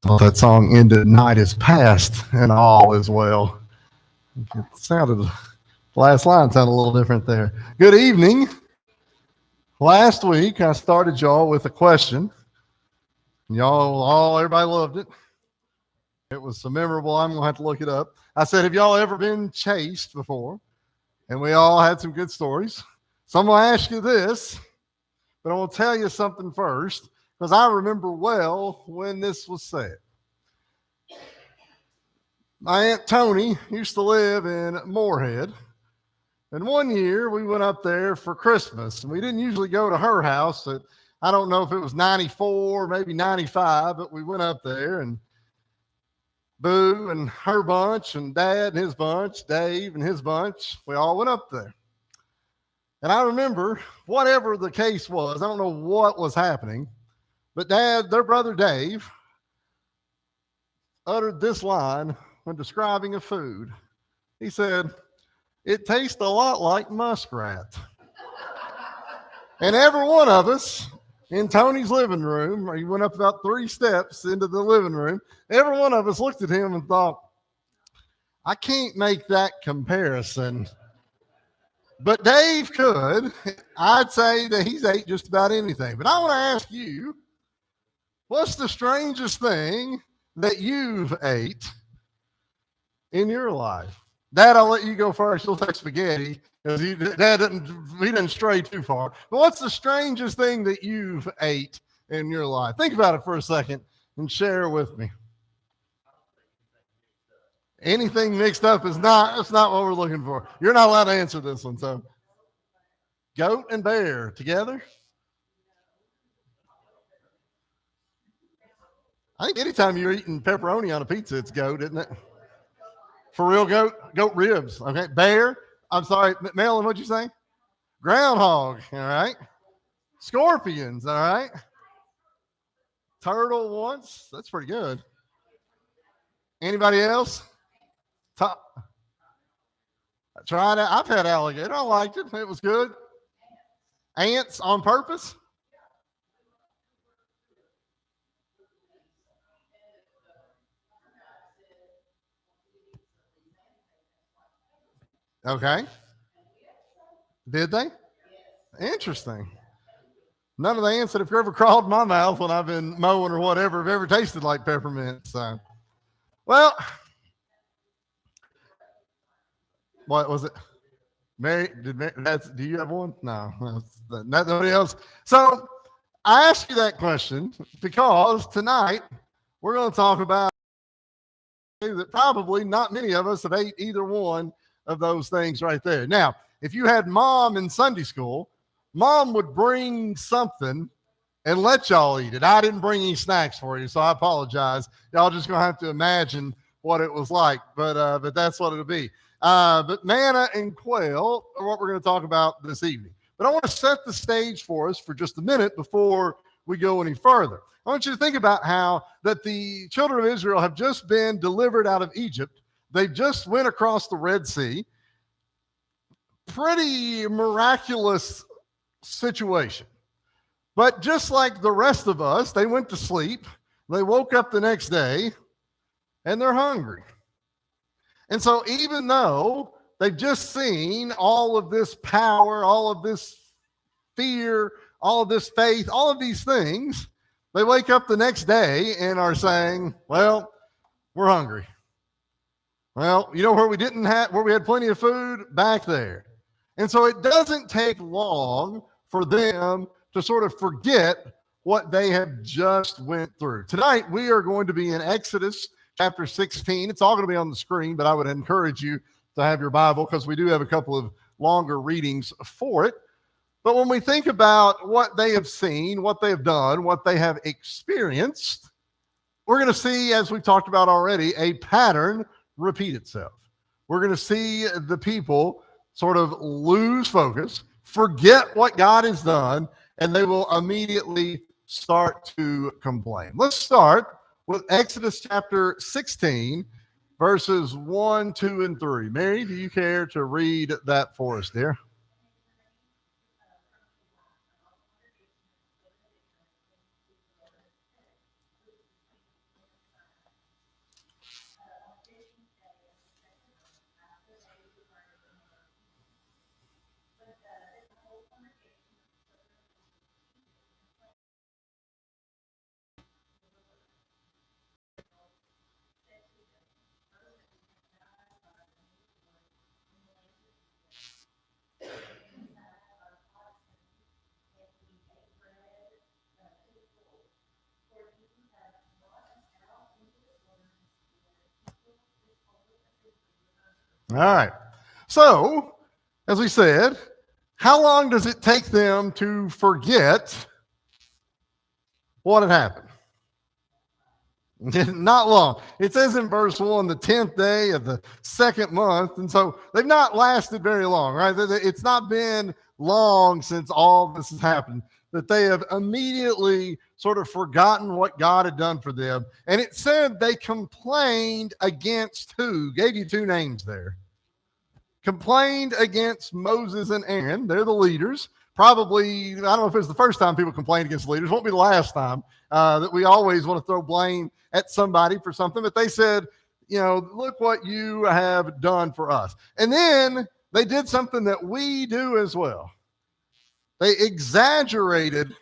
That song ended, "Night is past and all is well." It sounded, the last line sounded a little different there. Good evening. Last week I started y'all with a question. Everybody loved it. It was so memorable, I'm going to have to look it up. I said, have y'all ever been chased before? And we all had some good stories. So I'm going to ask you this, but I want to tell you something first, because I remember well when this was said. My Aunt Tony used to live in Moorhead. And one year we went up there for Christmas, and we didn't usually go to her house. I don't know if it was 94, maybe 95, but we went up there, and Boo and her bunch and Dad and his bunch, Dave and his bunch, we all went up there. And I remember, whatever the case was, I don't know what was happening, but their brother Dave, uttered this line when describing a food. He said, "It tastes a lot like muskrat." And every one of us in Tony's living room, or he went up about 3 steps into the living room, every one of us looked at him and thought, I can't make that comparison. But Dave could. I'd say that he's ate just about anything. But I want to ask you, what's the strangest thing that you've ate in your life? Dad, I'll let you go first. You'll take spaghetti because Dad didn't stray too far. But what's the strangest thing that you've ate in your life? Think about it for a second and share with me. Anything mixed up that's not what we're looking for. You're not allowed to answer this one. So, goat and bear together. I think anytime you're eating pepperoni on a pizza, it's goat, isn't it? For real goat ribs. Okay. Bear. I'm sorry, Melon, what'd you say? Groundhog. All right. Scorpions. All right. Turtle once. That's pretty good. Anybody else? Tried it. I've had alligator. I liked it. It was good. Ants on purpose. Okay. Did they? Interesting. None of the ants that have ever crawled in my mouth when I've been mowing or whatever have ever tasted like peppermint. So, well, what was it? Mary, do you have one? No, nobody else. So I asked you that question because tonight we're going to talk about that probably not many of us have ate either one of those things right there. Now, if you had mom in Sunday school, mom would bring something and let y'all eat it. I didn't bring any snacks for you, so I apologize. Y'all just going to have to imagine what it was like, but that's what it'll be. But manna and quail are what we're going to talk about this evening. But I want to set the stage for us for just a minute before we go any further. I want you to think about how that the children of Israel have just been delivered out of Egypt. They just went across the Red Sea. Pretty miraculous situation. But just like the rest of us, they went to sleep. They woke up the next day and they're hungry. And so even though they've just seen all of this power, all of this fear, all of this faith, all of these things, they wake up the next day and are saying, well, we're hungry. Well, you know where we had plenty of food? Back there. And so it doesn't take long for them to sort of forget what they have just went through. Tonight, we are going to be in Exodus chapter 16. It's all going to be on the screen, but I would encourage you to have your Bible because we do have a couple of longer readings for it. But when we think about what they have seen, what they have done, what they have experienced, we're going to see, as we've talked about already, a pattern repeat itself. We're going to see the people sort of lose focus, forget what God has done, and they will immediately start to complain. Let's start with Exodus chapter 16, verses 1, 2, and 3. Mary, do you care to read that for us, dear? All right. So, as we said, how long does it take them to forget what had happened? Not long. It says in verse 1, the 10th day of the second month. And so they've not lasted very long, right? It's not been long since all this has happened, that they have immediately sort of forgotten what God had done for them. And it said they complained against who? Gave you two names there. Complained against Moses and Aaron. They're the leaders. Probably, I don't know if it's the first time people complain against leaders. Won't be the last time that we always want to throw blame at somebody for something. But they said, look what you have done for us. And then they did something that we do as well. They exaggerated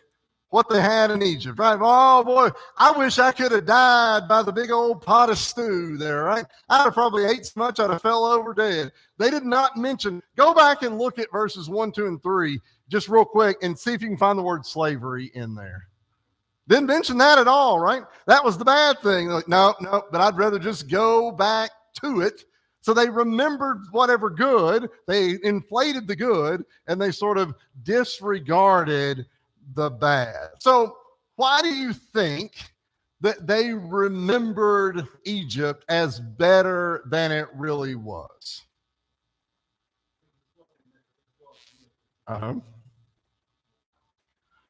what they had in Egypt, right? Oh, boy, I wish I could have died by the big old pot of stew there, right? I'd have probably ate so much I'd have fell over dead. They did not mention, go back and look at verses 1, 2, and 3 just real quick and see if you can find the word slavery in there. Didn't mention that at all, right? That was the bad thing. Like, no, but I'd rather just go back to it. So they remembered whatever good, they inflated the good, and they sort of disregarded the bad. So why do you think that they remembered Egypt as better than it really was?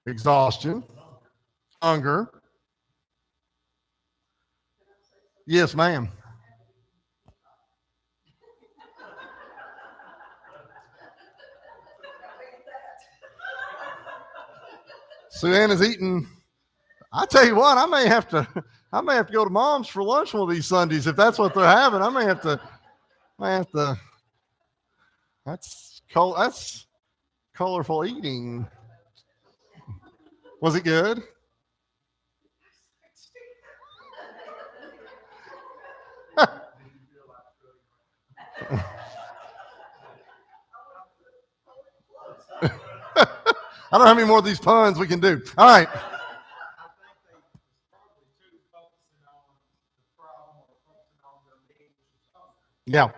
Exhaustion, hunger. Yes, ma'am. Sue Ann is eating. I tell you what, I may have to go to Mom's for lunch one of these Sundays if that's what they're having. I may have to. That's colorful eating. Was it good? I don't know how many more of these puns we can do. All right. Yeah.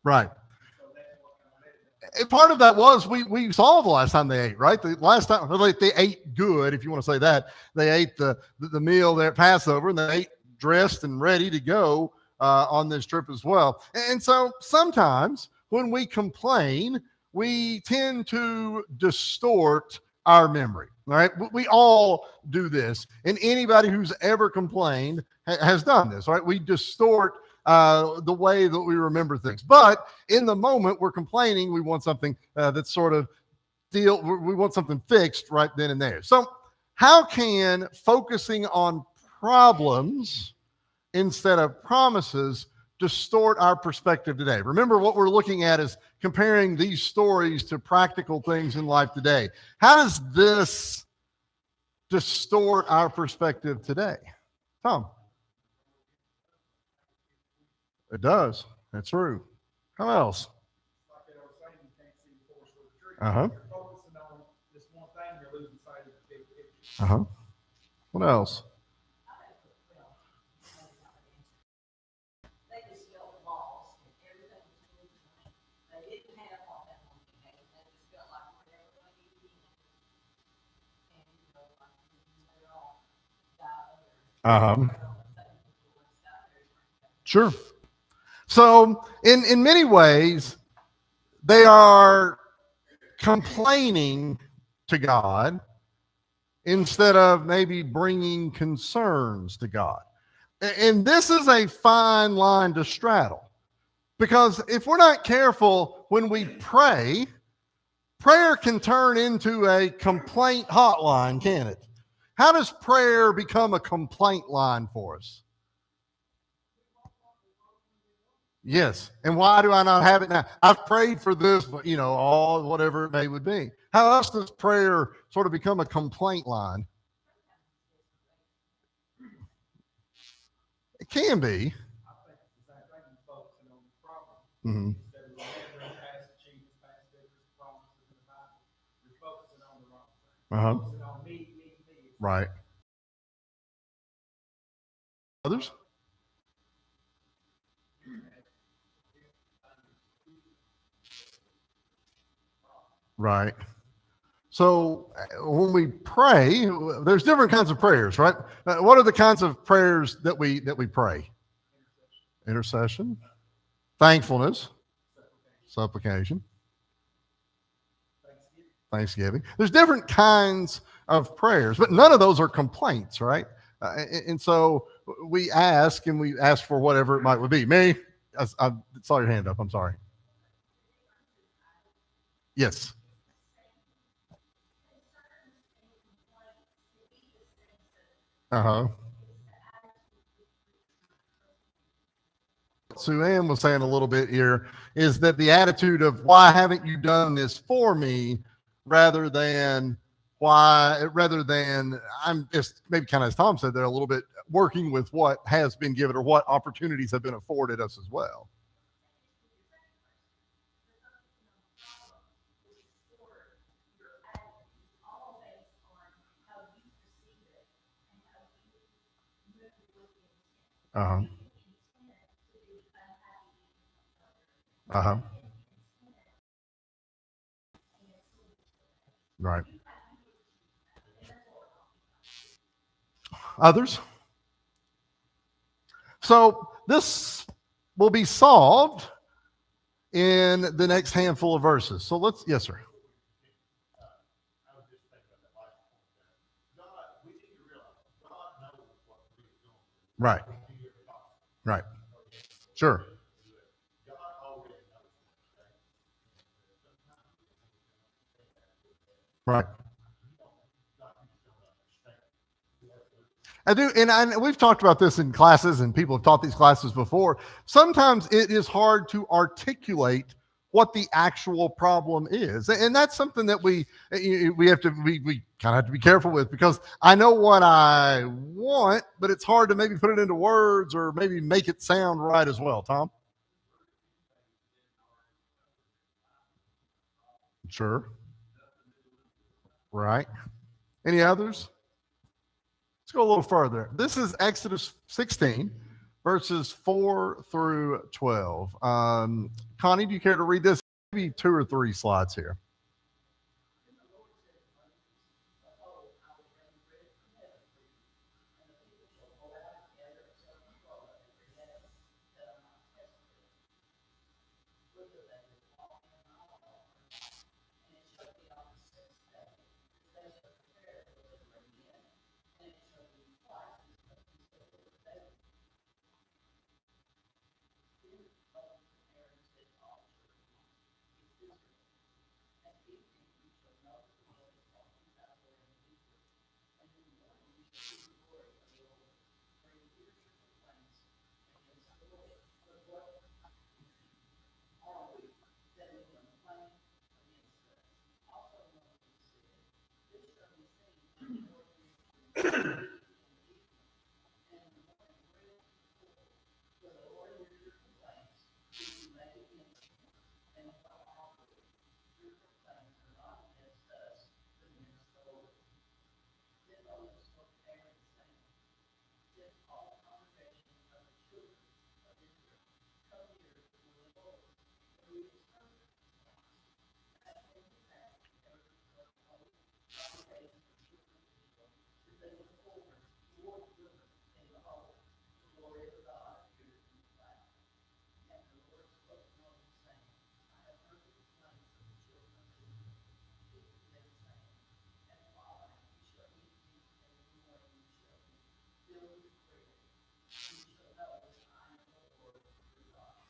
Right. And part of that was we saw the last time they ate, right? The last time they ate good, if you want to say that. They ate the meal there at Passover, and they ate dressed and ready to go on this trip as well. And so sometimes when we complain, we tend to distort our memory. All right. We all do this. And anybody who's ever complained has done this, right? We distort the way that we remember things. But in the moment we're complaining, we want something that's sort of we want something fixed right then and there. So how can focusing on problems instead of promises distort our perspective today? Remember, what we're looking at is comparing these stories to practical things in life today. How does this distort our perspective today? Tom? It does. That's true. How else? What else? Sure. So in many ways, they are complaining to God instead of maybe bringing concerns to God. And this is a fine line to straddle, because if we're not careful when we pray, prayer can turn into a complaint hotline, can it? How does prayer become a complaint line for us? Yes. And why do I not have it now? I've prayed for this, but all whatever it may would be. How else does prayer sort of become a complaint line? It can be. Mm-hmm. Right. Others? Right. So when we pray, there's different kinds of prayers, right? What are the kinds of prayers that we pray? Intercession, thankfulness, supplication, thanksgiving. There's different kinds of prayers, but none of those are complaints, right? And so we ask, and we ask for whatever it might be. Mary, I saw your hand up. I'm sorry. Yes. Uh huh. Sue Ann was saying a little bit here is that the attitude of why haven't you done this for me rather than I'm just maybe kind of as Tom said there a little bit working with what has been given or what opportunities have been afforded us as well. Uh-huh. Uh-huh. Right. Others? So this will be solved in the next handful of verses. So yes, sir. Right. Right. Sure. Right. I do, and we've talked about this in classes, and people have taught these classes before. Sometimes it is hard to articulate what the actual problem is, and that's something that we have to we kind of have to be careful with because I know what I want, but it's hard to maybe put it into words or maybe make it sound right as well. Tom, sure, right? Any others? Let's go a little further. This is Exodus 16, verses 4 through 12. Connie, do you care to read this? Maybe two or three slides here.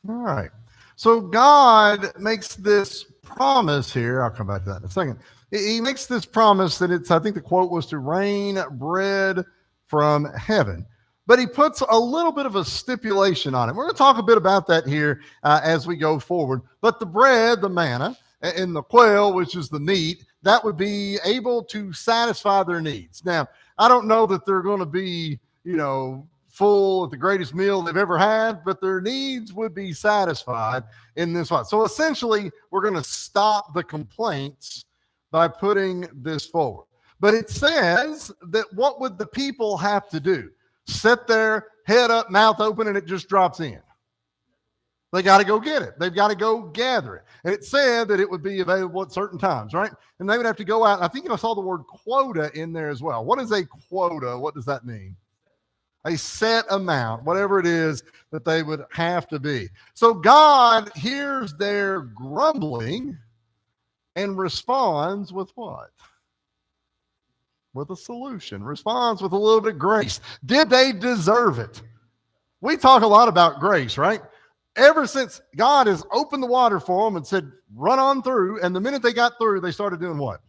All right. So God makes this promise here. I'll come back to that in a second. He makes this promise that I think the quote was to rain bread from heaven. But he puts a little bit of a stipulation on it. We're going to talk a bit about that here as we go forward. But the bread, the manna, and the quail, which is the meat, that would be able to satisfy their needs. Now, I don't know that they're going to be, full at the greatest meal they've ever had, but their needs would be satisfied in this way. So essentially, we're going to stop the complaints by putting this forward. But it says that what would the people have to do? Sit there, head up, mouth open, and it just drops in. They got to go get it. They've got to go gather it. And it said that it would be available at certain times, right? And they would have to go out. I think I saw the word quota in there as well. What is a quota? What does that mean? A set amount, whatever it is that they would have to be. So God hears their grumbling and responds with what? With a solution. Responds with a little bit of grace. Did they deserve it? We talk a lot about grace, right? Ever since God has opened the water for them and said, run on through, and the minute they got through, they started doing what?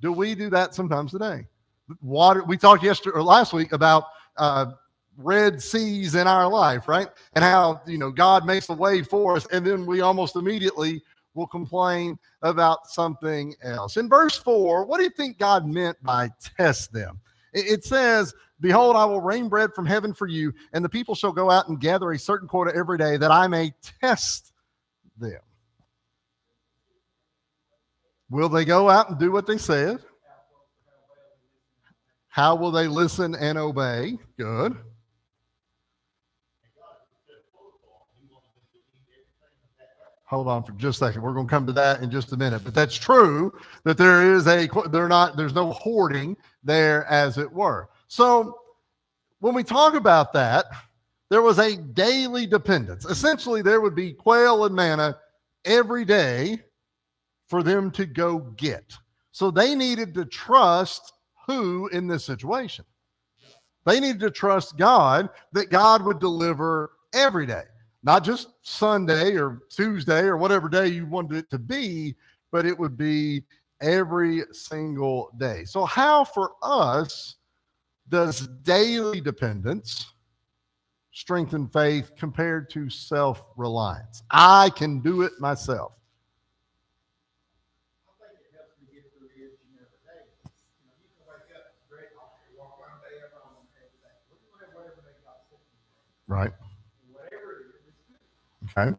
Do we do that sometimes today? Water. We talked yesterday or last week about red seas in our life, right? And how, God makes a way for us, and then we almost immediately will complain about something else. In verse 4, what do you think God meant by test them? It says, behold, I will rain bread from heaven for you, and the people shall go out and gather a certain quota every day, that I may test them. Will they go out and do what they said? How will they listen and obey? Good. Hold on for just a second. We're going to come to that in just a minute. But that's true that there's no hoarding there, as it were. So when we talk about that, there was a daily dependence. Essentially, there would be quail and manna every day for them to go get. So they needed to trust who in this situation? They needed to trust God, that God would deliver every day. Not just Sunday or Tuesday or whatever day you wanted it to be, but it would be every single day. So how for us does daily dependence strengthen faith compared to self-reliance? I can do it myself. Right. Okay.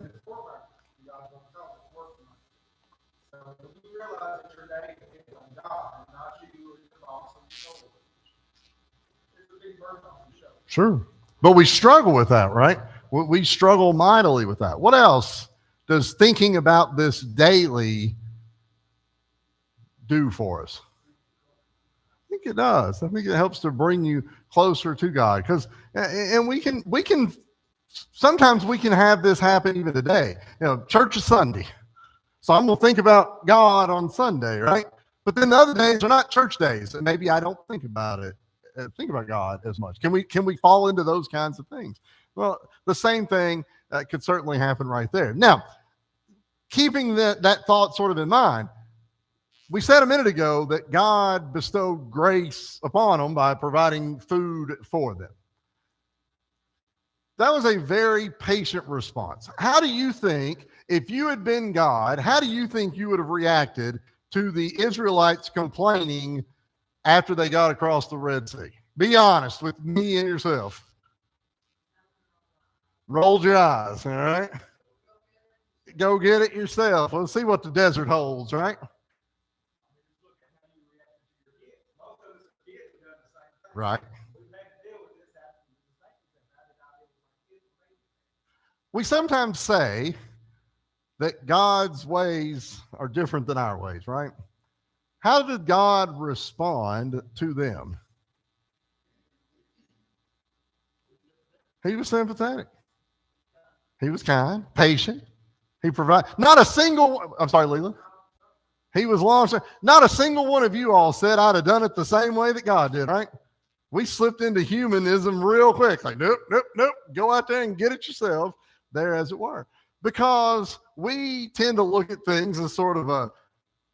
Sure. But we struggle with that, right? We struggle mightily with that. What else does thinking about this daily do for us? I think it does. I think it helps to bring you closer to God, and we can sometimes we can have this happen even today. Church is Sunday, so I'm going to think about God on Sunday, right? But then the other days are not church days, and maybe I don't think about God as much. Can we fall into those kinds of things? Well, the same thing could certainly happen right there. Now, keeping that thought sort of in mind, we said a minute ago that God bestowed grace upon them by providing food for them. That was a very patient response. How do you think, if you had been God, how do you think you would have reacted to the Israelites complaining after they got across the Red Sea? Be honest with me and yourself. Rolled your eyes, all right? Go get it yourself. Let's see what the desert holds, right? Right. We sometimes say that God's ways are different than our ways, right? How did God respond to them? He was sympathetic. He was kind, patient. He provided. I'm sorry, Leland. He was long. Not a single one of you all said I'd have done it the same way that God did, right? We slipped into humanism real quick. Like, nope. Go out there and get it yourself, there as it were. Because we tend to look at things as sort of a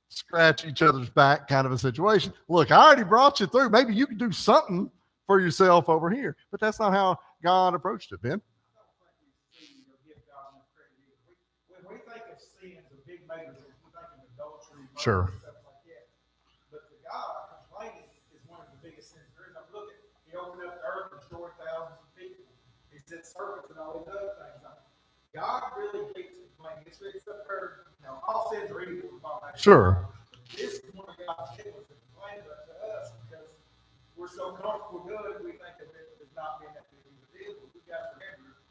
scratch each other's back kind of a situation. Look, I already brought you through. Maybe you could do something for yourself over here. But that's not how God approached it, Ben. When we think of sins, of big major sins, we think of adultery, sure. Stuff like that. But to God, complaining is one of the biggest sins there is. Look at, He opened up the earth and destroyed thousands of people. He sent serpents and all these other things. God really hates complaining. It's up there, all sins are equal. Sure. This is one of God's gifts to complain about to us because we're so comfortable good, we think of it as not being that big of a deal. But we've got to remember,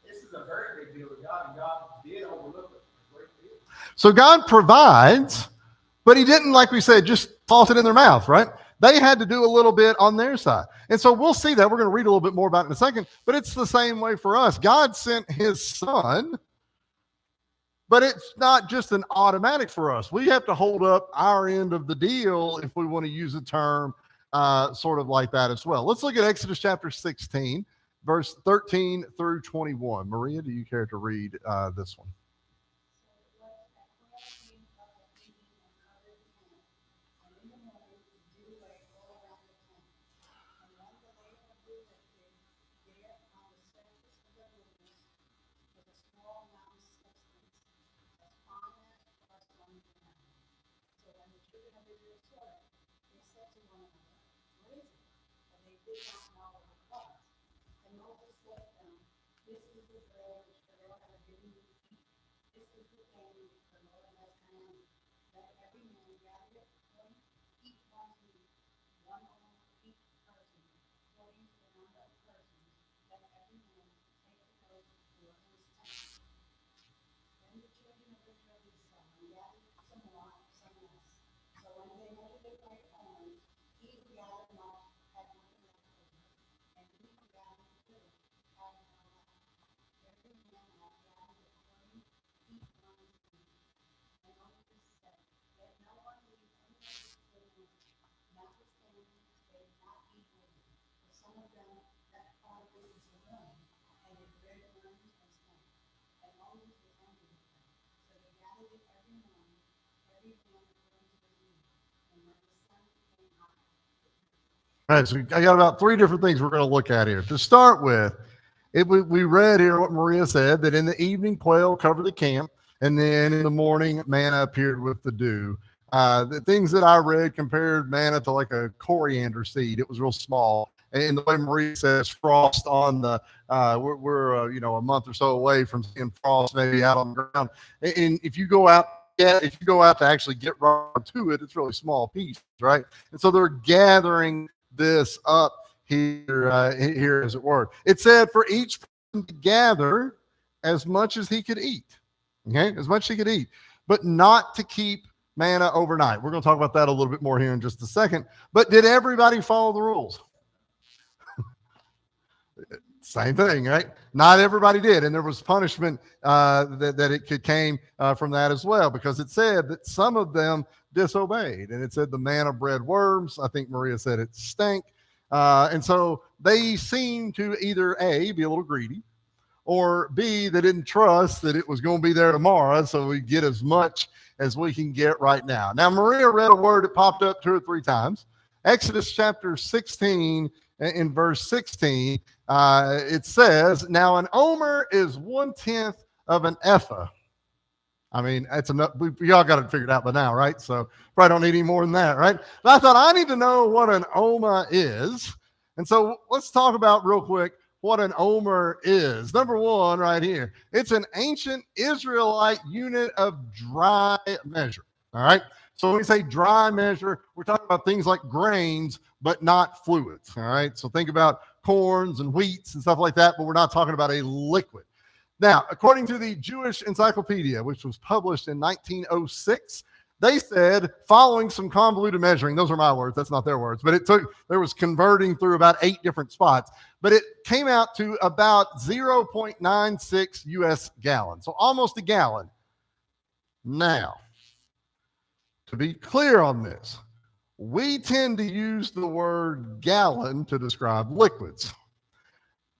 this is a very big deal to God, and God did overlook it a great deal. So God provides, but he didn't, like we said, just toss it in their mouth, right? They had to do a little bit on their side. And so we'll see that. We're going to read a little bit more about it in a second, but it's the same way for us. God sent his son, but it's not just an automatic for us. We have to hold up our end of the deal if we want to use a term sort of like that as well. Let's look at Exodus chapter 16, verse 13 through 21. Maria, do you care to read this one? All right, so I got about three different things we're going to look at here. To start with, we read here what Maria said, that in the evening quail covered the camp, and then in the morning manna appeared with the dew. The things that I read compared manna to like a coriander seed. It was real small. And the way Maria says frost on the, we're a month or so away from seeing frost maybe out on the ground. And if you go out to actually get right to it, it's really small pieces, right? And so they're gathering this up here as it were. It said for each person to gather as much as he could eat. Okay, as much as he could eat, but not to keep manna overnight. We're going to talk about that a little bit more here in just a second. But did everybody follow the rules? Same thing, right? Not everybody did, and there was punishment that it came from that as well, because it said that some of them disobeyed, and it said the manna bred worms. I think Maria said it stank, and so they seemed to either A, be a little greedy, or B, they didn't trust that it was going to be there tomorrow, so we get as much as we can get right now. Now, Maria read a word that popped up 2 or 3 times. Exodus chapter 16 in verse 16, it says, now an omer is 1/10 of an ephah. I mean, that's enough. Y'all got it figured out by now, right? So probably don't need any more than that, right? But I thought I need to know what an omer is. And so let's talk about real quick what an omer is. Number one right here, it's an ancient Israelite unit of dry measure, all right? So when we say dry measure, we're talking about things like grains, but not fluids, all right? So think about corns and wheats and stuff like that, but we're not talking about a liquid. Now, according to the Jewish Encyclopedia, which was published in 1906, they said, following some convoluted measuring, those are my words, that's not their words, but there was converting through about 8 different spots, but it came out to about 0.96 US gallons, so almost a gallon. Now, to be clear on this, we tend to use the word gallon to describe liquids.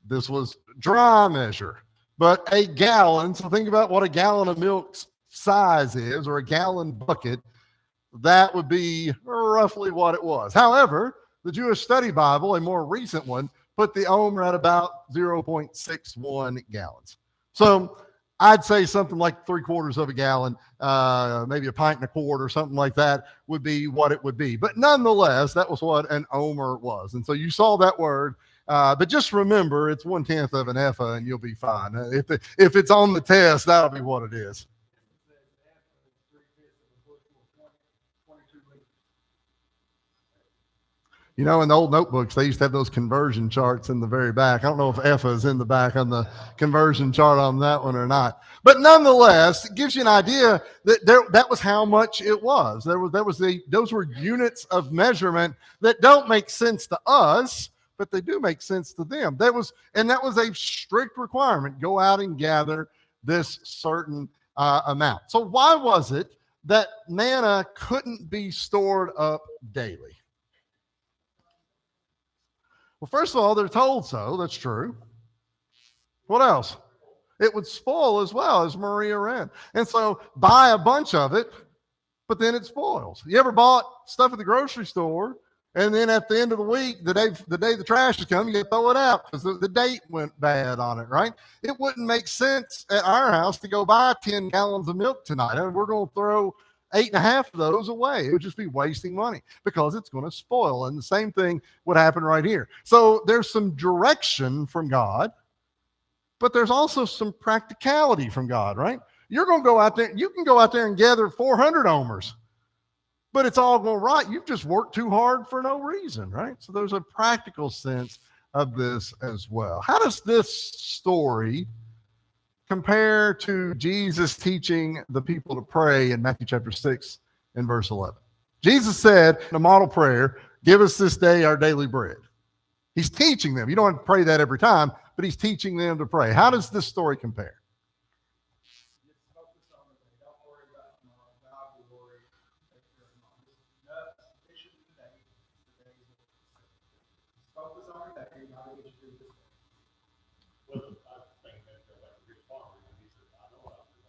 This was dry measure, but a gallon, so think about what a gallon of milk's size is, or a gallon bucket, that would be roughly what it was. However, the Jewish Study Bible, a more recent one, put the omer at about 0.61 gallons. So I'd say something like 3/4 of a gallon, maybe a pint and a quart or something like that would be what it would be. But nonetheless, that was what an omer was. And so you saw that word, but just remember it's 1/10 of an ephah and you'll be fine. If it's on the test, that'll be what it is. You know, in the old notebooks, they used to have those conversion charts in the very back. I don't know if Effa is in the back on the conversion chart on that one or not. But nonetheless, it gives you an idea that that was how much it was. Those were units of measurement that don't make sense to us, but they do make sense to them. That was a strict requirement. Go out and gather this certain amount. So why was it that manna couldn't be stored up daily? Well, first of all, they're told so. That's true. What else? It would spoil as well, as Maria read. And so buy a bunch of it, but then it spoils. You ever bought stuff at the grocery store, and then at the end of the week, the day the trash is coming, you throw it out because the date went bad on it, right? It wouldn't make sense at our house to go buy 10 gallons of milk tonight, and we're going to throw 8.5 of those away. It would just be wasting money because it's going to spoil. And the same thing would happen right here. So there's some direction from God, but there's also some practicality from God, right? You're going to go out there, you can go out there and gather 400 omers, but it's all going right. You've just worked too hard for no reason, right? So there's a practical sense of this as well. How does this story compare to Jesus teaching the people to pray in Matthew chapter 6 and verse 11? Jesus said in a model prayer, give us this day our daily bread. He's teaching them. You don't have to pray that every time, but he's teaching them to pray. How does this story compare?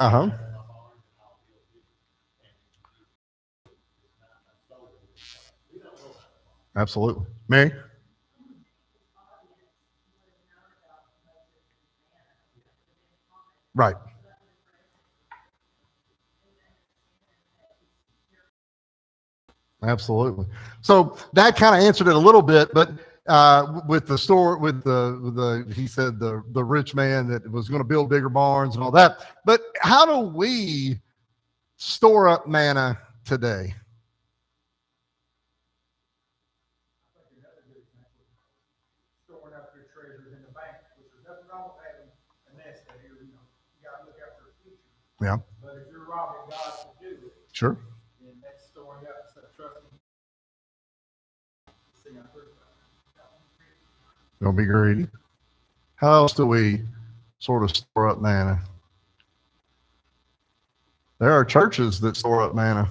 Uh-huh. Absolutely. Mary? Right. Absolutely. So that kind of answered it a little bit, but with the store, he said the rich man that was going to build bigger barns and all that. But how do we store up manna today? Storing up your treasures in the bank, which is nothing wrong with having a nest there. You got to look out for the future. Yeah. But if you're robbing God to do it, sure. Then that's storing up instead of trusting. Don't be greedy. How else do we sort of store up manna? There are churches that store up manna.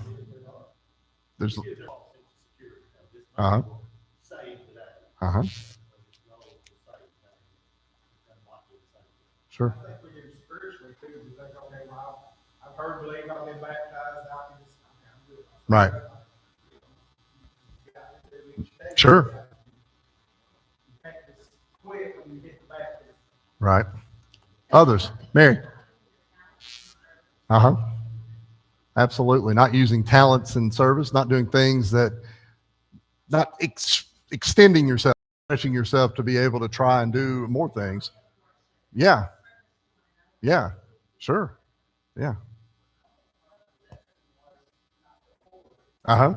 There's uh-huh. Uh-huh. Sure. I think we do spiritually too. We think, okay, well, I've heard, believe, I've been baptized, I can just do it. Right. Sure. You can't just quit when you get the baptism. Right. Others. Mary. Uh-huh. Absolutely. Not using talents in service, not doing things that, not extending yourself, stretching yourself to be able to try and do more things. Yeah. Yeah. Sure. Yeah. Uh-huh.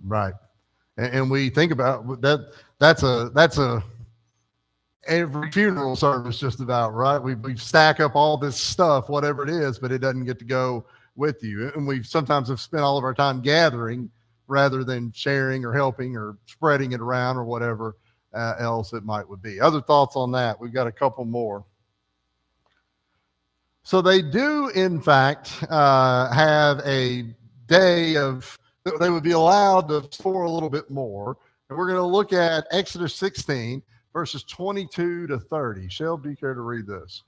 Right. And we think about that. That's a every funeral service just about, right? We stack up all this stuff, whatever it is, but it doesn't get to go with you. And we sometimes have spent all of our time gathering rather than sharing or helping or spreading it around or whatever else it might would be. Other thoughts on that? We've got a couple more. So they do, in fact, have a day of, they would be allowed to store a little bit more. And we're going to look at Exodus 16, verses 22 to 30. Shelb, do you care to read this?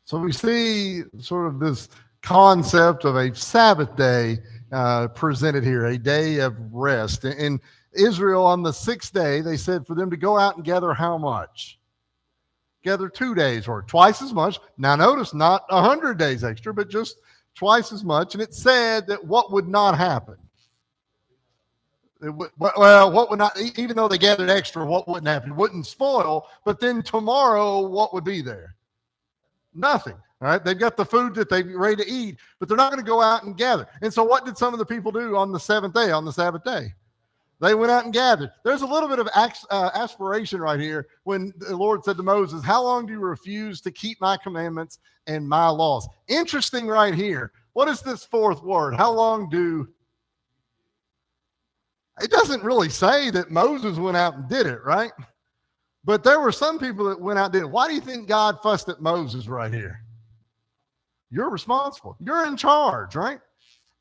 So we see sort of this concept of a Sabbath day presented here, a day of rest. In Israel, on the sixth day, they said for them to go out and gather how much? Gather 2 days or twice as much. Now notice, not 100 days extra, but just twice as much. And it said that what would not happen? Well, what would not, even though they gathered extra, what wouldn't happen? It wouldn't spoil, but then tomorrow, what would be there? Nothing. All right. They've got the food that they're ready to eat, but they're not going to go out and gather. And so what did some of the people do on the seventh day, on the Sabbath day? They went out and gathered. There's a little bit of aspiration right here when the Lord said to Moses, how long do you refuse to keep my commandments and my laws? Interesting right here. What is this fourth word? How long do... It doesn't really say that Moses went out and did it, right? But there were some people that went out and did it. Why do you think God fussed at Moses right here? You're responsible. You're in charge, right?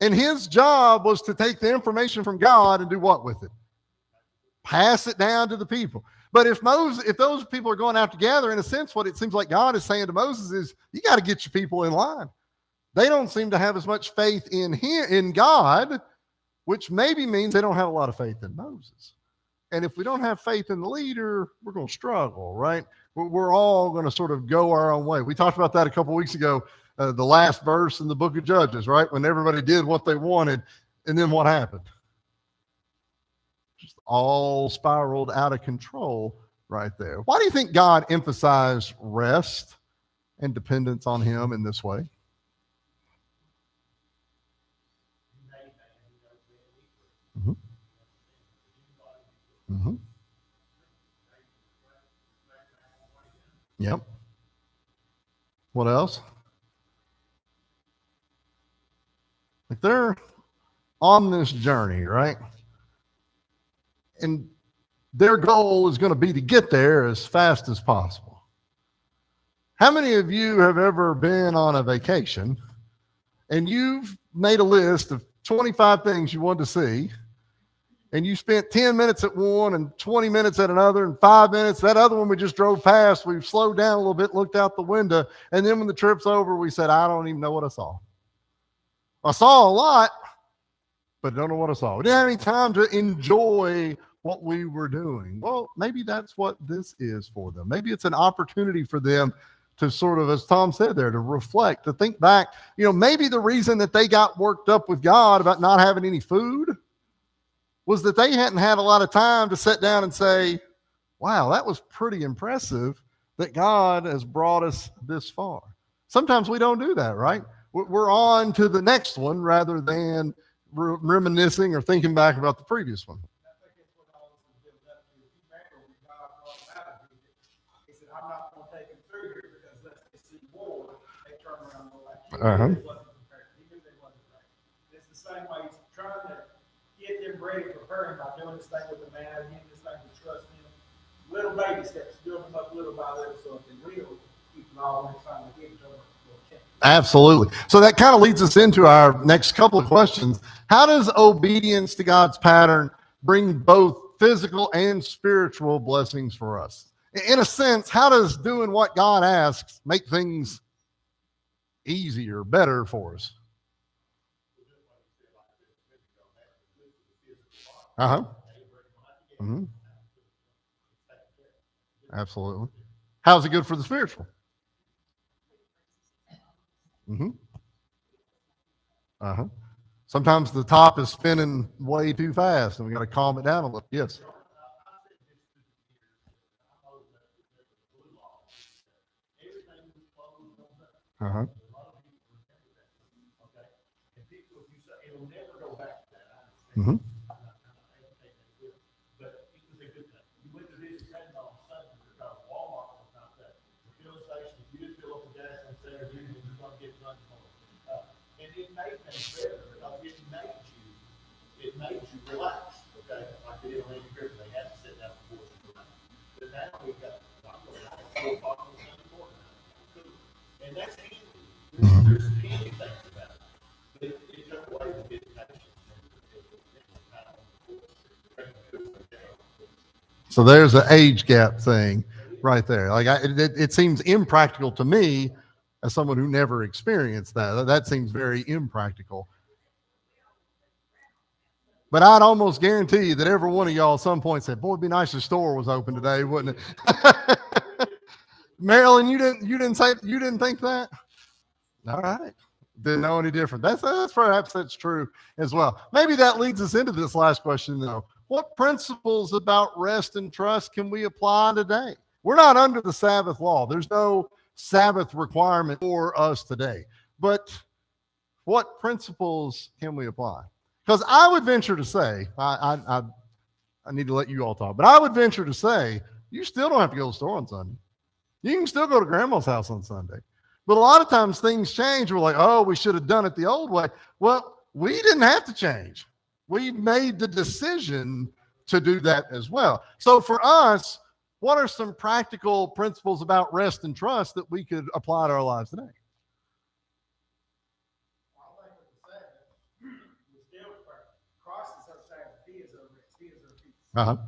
And his job was to take the information from God and do what with it? Pass it down to the people. But if those people are going out together, in a sense, what it seems like God is saying to Moses is, you got to get your people in line. They don't seem to have as much faith in God, which maybe means they don't have a lot of faith in Moses. And if we don't have faith in the leader, we're going to struggle, right? We're all going to sort of go our own way. We talked about that a couple of weeks ago, the last verse in the book of Judges, right? When everybody did what they wanted, and then what happened? Just all spiraled out of control right there. Why do you think God emphasized rest and dependence on him in this way? Mm-hmm. Mm-hmm. Yep. What else? Like they're on this journey, right? And their goal is going to be to get there as fast as possible. How many of you have ever been on a vacation and you've made a list of 25 things you wanted to see, and you spent 10 minutes at one and 20 minutes at another and 5 minutes. That other one we just drove past, we've slowed down a little bit, looked out the window, and then when the trip's over, we said, I don't even know what I saw. I saw a lot, but don't know what I saw. We didn't have any time to enjoy what we were doing. Well, maybe that's what this is for them. Maybe it's an opportunity for them to sort of, as Tom said there, to reflect, to think back. You know, maybe the reason that they got worked up with God about not having any food was that they hadn't had a lot of time to sit down and say, wow, that was pretty impressive that God has brought us this far. Sometimes we don't do that, right? We're on to the next one rather than reminiscing or thinking back about the previous one. I think that's what all this is built up to. If you remember when God brought them out of Egypt, he said, I'm not going to take them through here because unless they see war, they turn around and go back. He knew they wasn't prepared. He knew they wasn't ready. It's the same way he's trying to get them ready, prepare him by doing this thing with the man, getting this thing to trust him. Little baby steps, build them up little by little so if they will keep them all next time they give each other. Absolutely. So that kind of leads us into our next couple of questions. How does obedience to God's pattern bring both physical and spiritual blessings for us? In a sense, how does doing what God asks make things easier, better for us? Uh-huh. Mm-hmm. Absolutely. How's it good for the spiritual? Mm-hmm. Uh-huh. Sometimes the top is spinning way too fast and we got to calm it down a little. Yes. Uh-huh. Mm-hmm. it made you relax, okay? Like they didn't leave here, they had to sit down before you relax. But now we've got, I'm going out at 4 o'clock on Sunday morning. And that's handy. There's handy things about it. But it took away the dedication. So there's an age gap thing right there. Like it seems impractical to me as someone who never experienced that. That seems very impractical. But I'd almost guarantee you that every one of y'all at some point said, "Boy, it'd be nice if the store was open today, wouldn't it?" Marilyn, you didn't think that? All right. Didn't know any different. That's perhaps that's true as well. Maybe that leads us into this last question though. What principles about rest and trust can we apply today? We're not under the Sabbath law. There's no Sabbath requirement for us today. But what principles can we apply? Because I would venture to say, I need to let you all talk, but I would venture to say, you still don't have to go to the store on Sunday. You can still go to grandma's house on Sunday. But a lot of times things change. We're like, oh, we should have done it the old way. Well, we didn't have to change. We made the decision to do that as well. So for us, what are some practical principles about rest and trust that we could apply to our lives today? Uh-huh. And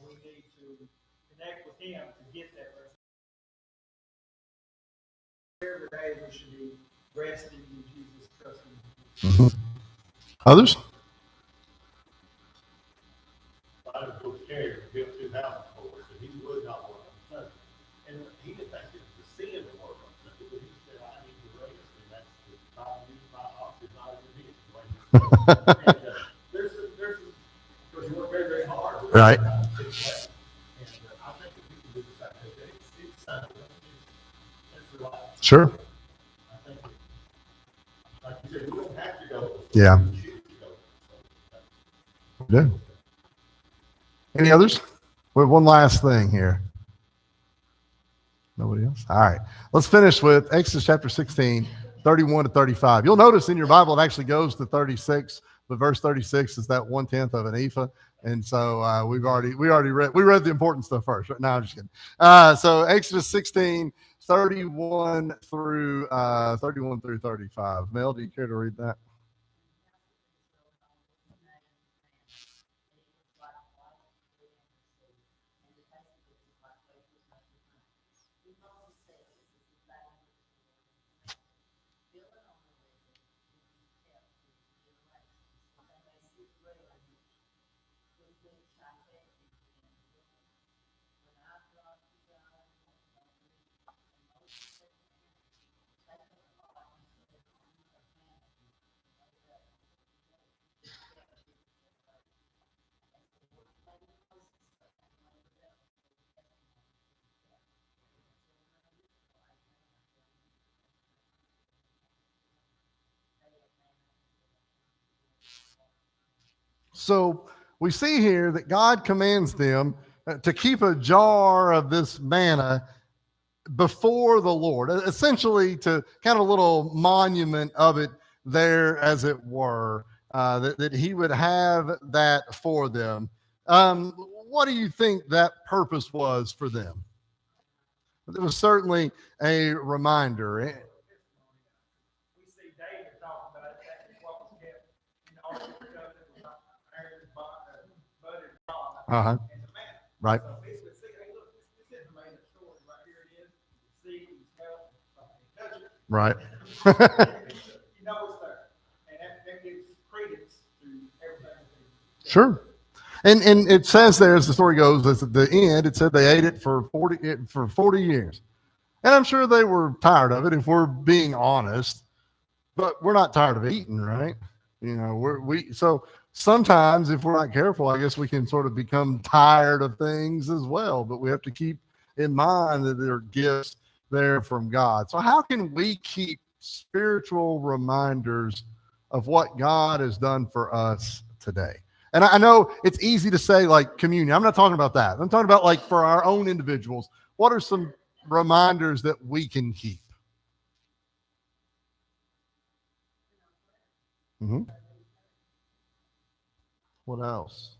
we need to connect with him to get that rest. Every day we should be resting in Jesus, trusting in Jesus. Others? I was going to carry him, built 2 houses for us, and he would not work on Sunday. And he didn't think it was a sin to work on Sunday, but he said, I need to rest, and that's the time to use my oxygen, not in the there's because you work very, very hard. Right. And I think that we can do the same thing. It's Sunday. It's relaxed. Sure. I think, like you said, we don't have to go. Yeah. We choose to go. Yeah. Any others? We have one last thing here. Nobody else? All right. Let's finish with Exodus chapter 16, 31 to 35. You'll notice in your Bible it actually goes to 36, but verse 36 is that 1/10 of an ephah. And so we already read the important stuff first. Right? No, I'm just kidding. So Exodus 16, 31 through 35. Mel, do you care to read that? So we see here that God commands them to keep a jar of this manna before the Lord, essentially to kind of a little monument of it there, as it were, that he would have that for them. What do you think that purpose was for them? It was certainly a reminder. We see David talking about it. That is what was kept in the Ark of the Covenant with Aaron's budded rod Uh-huh. and the manna. Right. So we would see, hey, look, this is the main story right here. It is. See, he's helped. Touch it. Right. You know it's there. And that gives credence to everything. Sure. And it says there, as the story goes, at the end, it said they ate it for 40 years. And I'm sure they were tired of it, if we're being honest. But we're not tired of eating, right? You know, so sometimes if we're not careful, I guess we can sort of become tired of things as well. But we have to keep in mind that there are gifts there from God. So how can we keep spiritual reminders of what God has done for us today? And I know it's easy to say like communion. I'm not talking about that. I'm talking about like for our own individuals. What are some reminders that we can keep? Mm-hmm. What else?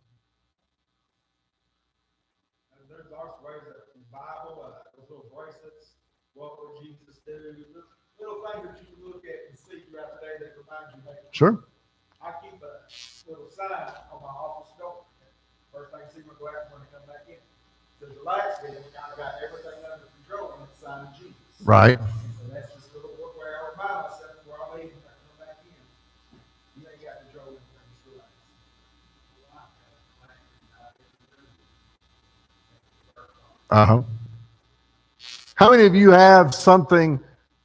And there's also ways that in the Bible, those little bracelets, what would Jesus do? Little things that you can look at and see throughout the day that remind you. Sure. I keep a little sign on my office door. First thing I see when I go out when I come back in. Says, relax, man. I've got everything under control, and it's signed Jesus. Right. So that's just a little where I remind myself before I leave and I come back in. You ain't got control of everything, just relax. Uh-huh. How many of you have something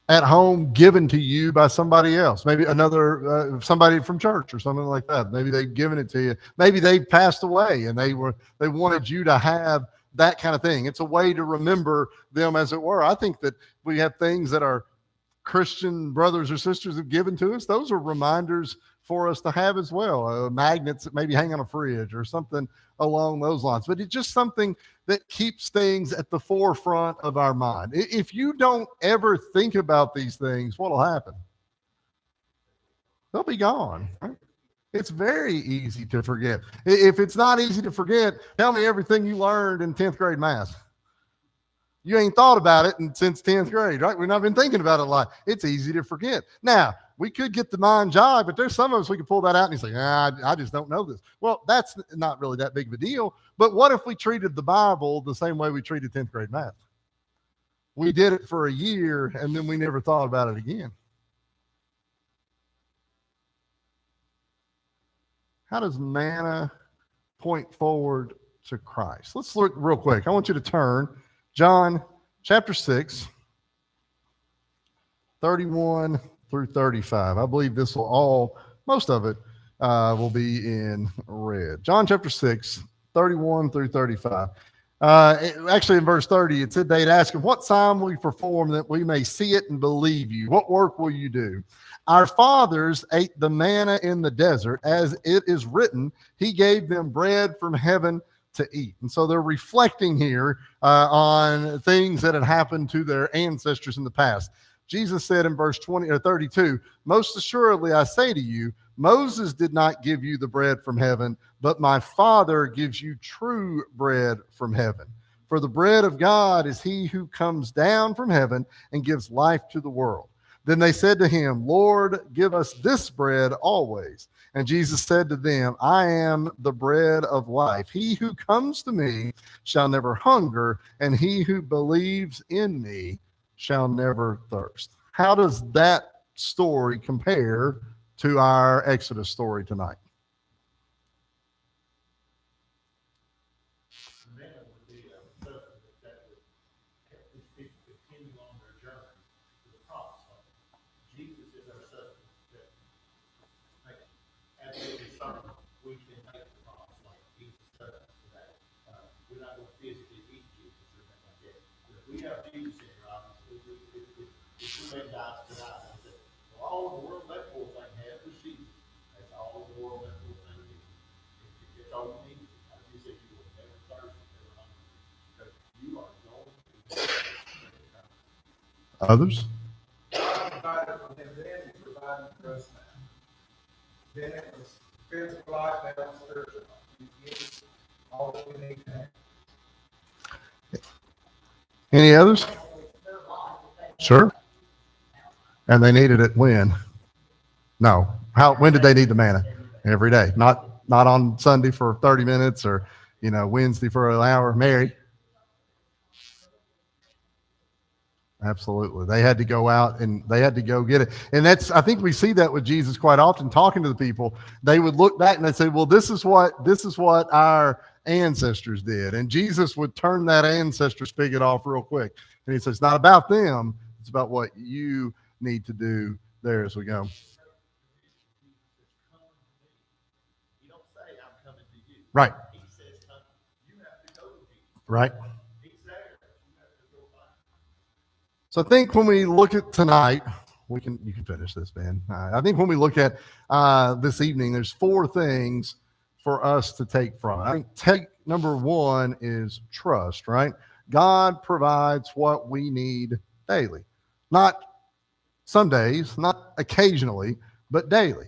at home given to you by somebody else? Maybe another, somebody from church or something like that. Maybe they've given it to you. Maybe they passed away and they wanted you to have that kind of thing. It's a way to remember them, as it were. I think that we have things that our Christian brothers or sisters have given to us. Those are reminders for us to have as well. Magnets that maybe hang on a fridge or something along those lines. But it's just something that keeps things at the forefront of our mind. If you don't ever think about these things, what will happen? They'll be gone. Right? It's very easy to forget. If it's not easy to forget, tell me everything you learned in 10th grade math. You ain't thought about it since 10th grade, right? We've not been thinking about it a lot. It's easy to forget. Now, we could get the mind jog, but there's some of us we could pull that out and he's like, I just don't know this. Well, that's not really that big of a deal. But what if we treated the Bible the same way we treated 10th grade math? We did it for a year and then we never thought about it again. How does manna point forward to Christ? Let's look real quick. I want you to turn John chapter 6, 31 through 35. I believe this will most of it will be in red. John chapter 6, 31 through 35. Actually, in verse 30, it said they'd ask him, what sign will you perform that we may see it and believe you? What work will you do? Our fathers ate the manna in the desert, as it is written, he gave them bread from heaven to eat. And so they're reflecting here on things that had happened to their ancestors in the past. Jesus said in verse 20 or 32, most assuredly I say to you, Moses did not give you the bread from heaven, but my Father gives you true bread from heaven. For the bread of God is he who comes down from heaven and gives life to the world. Then they said to him, Lord, give us this bread always. And Jesus said to them, I am the bread of life. He who comes to me shall never hunger, and he who believes in me shall never thirst. How does that story compare to our Exodus story tonight? Manna would be a substance that would help these people continue on their journey to the promised land. Jesus is our substance that makes absolutely certain we can make the promised land. He's the substance of that. We're not going to physically eat Jesus or anything like that. But if we have Jesus in our lives, if we may die tonight, and say, well, all in the world that poor thing has was Jesus. That's all in the world that poor thing is. It's all we need. As you said, you will never thirst, never hunger, because you are going to. Others? God provided for them then, He's providing for us now. Then it was physical life, now it's spiritual life. He gives us all that we need to have. Any others? Sure. And they needed it when? No. When did they need the manna? Every day. Not on Sunday for 30 minutes or, Wednesday for an hour. Mary? Absolutely. They had to go out and they had to go get it. And I think we see that with Jesus quite often talking to the people. They would look back and they'd say, well, this is what our ancestors did. And Jesus would turn that ancestor spigot off real quick. And he says, it's not about them. It's about what you need to do there as we go. You don't say, I'm coming to you. Right. He says, you have to go to Jesus. Right. He's there. You have to go find him. So I think when we look at tonight, you can finish this, Ben. I think when we look at this evening, there's 4 things for us to take from it. I think number 1 is trust, right? God provides what we need daily. Not some days, not occasionally, but daily.